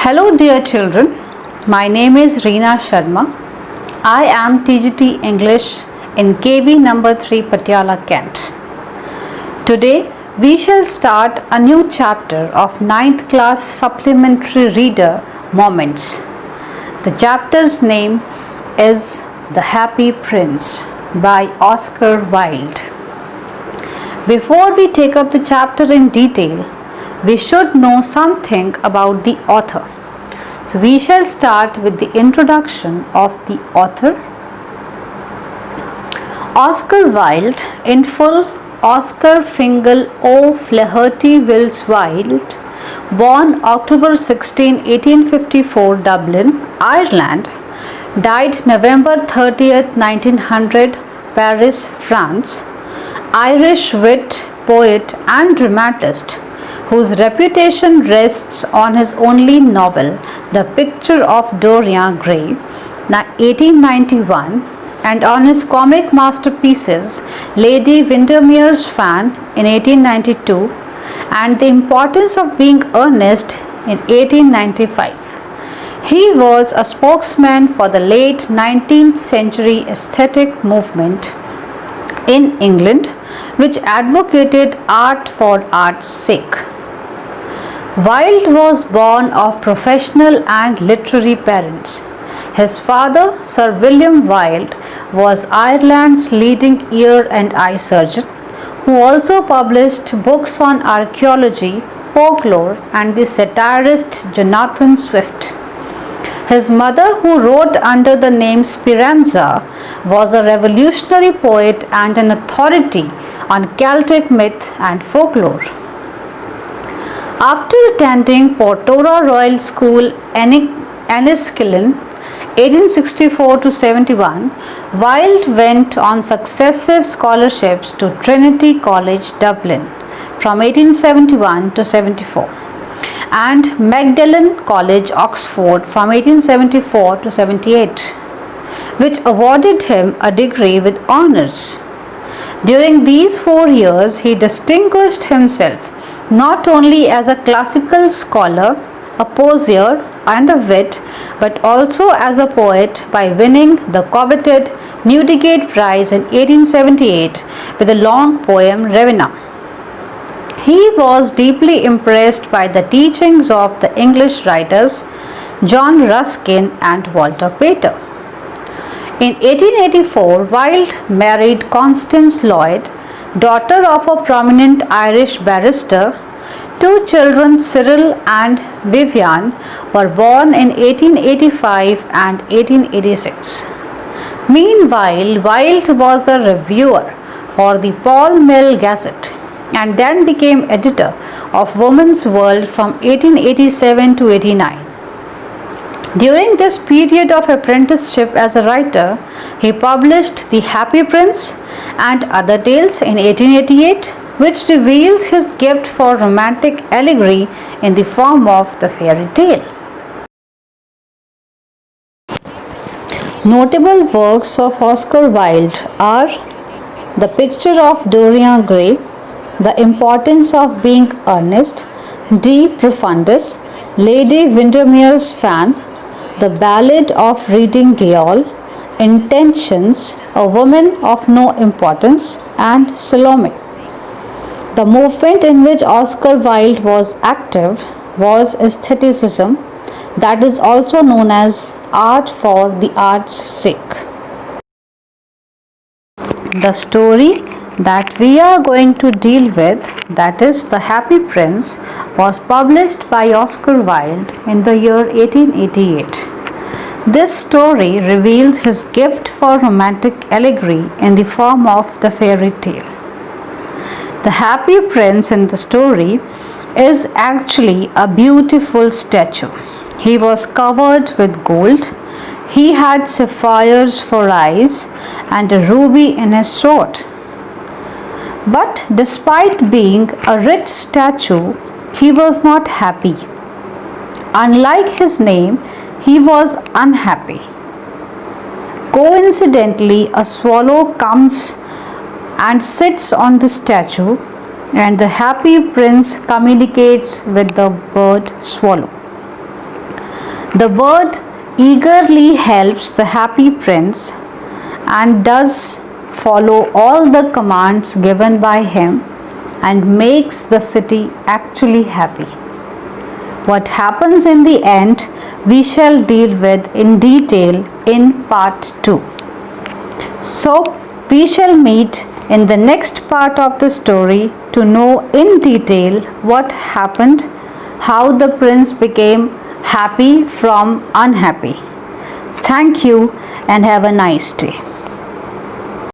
Hello dear children, my name is Reena Sharma. I am TGT English in KB number 3 Patiala, Kent. Today we shall start a new chapter of 9th class supplementary reader Moments. The chapter's name is The Happy Prince by Oscar Wilde. Before we take up the chapter in detail, we should know something about the author. So we shall start with the introduction of the author. Oscar Wilde, in full Oscar Fingal O'Flaherty Wills Wilde, born October 16, 1854, Dublin, Ireland, died November 30th, 1900, Paris, France, Irish wit, poet and dramatist, whose reputation rests on his only novel, The Picture of Dorian Gray, 1891, and on his comic masterpieces, Lady Windermere's Fan in 1892, and The Importance of Being Earnest in 1895. He was a spokesman for the late 19th century aesthetic movement in England, which advocated art for art's sake. Wilde was born of professional and literary parents. His father, Sir William Wilde, was Ireland's leading ear and eye surgeon, who also published books on archaeology, folklore, and the satirist Jonathan Swift. His mother, who wrote under the name Speranza, was a revolutionary poet and an authority on Celtic myth and folklore. After attending Portora Royal School, Enniskillen, 1864 to 71, Wilde went on successive scholarships to Trinity College, Dublin, from 1871 to 74, and Magdalen College, Oxford, from 1874 to 78, which awarded him a degree with honours. During these 4 years, he distinguished himself not only as a classical scholar, a poseur, and a wit, but also as a poet by winning the coveted Newdigate Prize in 1878 with the long poem Ravenna. He was deeply impressed by the teachings of the English writers John Ruskin and Walter Pater. In 1884, Wilde married Constance Lloyd, daughter of a prominent Irish barrister. 2 children, Cyril and Vivian, were born in 1885 and 1886. Meanwhile, Wilde was a reviewer for the Pall Mall Gazette and then became editor of Woman's World from 1887 to 89. During this period of apprenticeship as a writer, he published The Happy Prince and Other Tales in 1888, which reveals his gift for romantic allegory in the form of the fairy tale. Notable works of Oscar Wilde are The Picture of Dorian Gray, The Importance of Being Earnest, De Profundis, Lady Windermere's Fan, The Ballad of Reading Gaol, Intentions, A Woman of No Importance, and Salome. The movement in which Oscar Wilde was active was aestheticism, that is also known as art for the art's sake. The story that we are going to deal with, that is The Happy Prince, was published by Oscar Wilde in the year 1888. This story reveals his gift for romantic allegory in the form of the fairy tale. The Happy Prince in the story is actually a beautiful statue. He was covered with gold, he had sapphires for eyes and a ruby in his throat. But despite being a rich statue, he was not happy. Unlike his name, he was unhappy. Coincidentally, a swallow comes and sits on the statue, and the Happy Prince communicates with the bird swallow. The bird eagerly helps the happy prince and does follow all the commands given by him and makes the city actually happy. What happens in the end, we shall deal with in detail in part 2. So, we shall meet in the next part of the story to know in detail what happened, how the prince became happy from unhappy. Thank you and have a nice day.